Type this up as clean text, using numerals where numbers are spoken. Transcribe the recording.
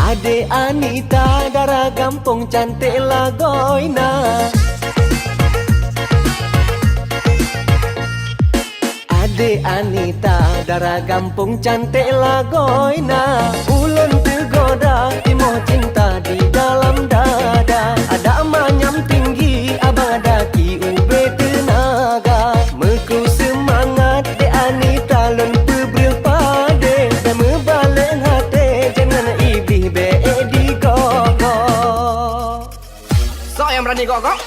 Ade Anita darah gampung cantik lagoina. Ade Anita darah gampung cantik lagoina. Ulun tergoda timoh cinta di dalam dada. Ada manyam tinggi abang daki ube tenaga. Meku semangat de Anita lun pebril pade. Dan membalik hati jangan ibih be di gogo. Sok yang berani gogok.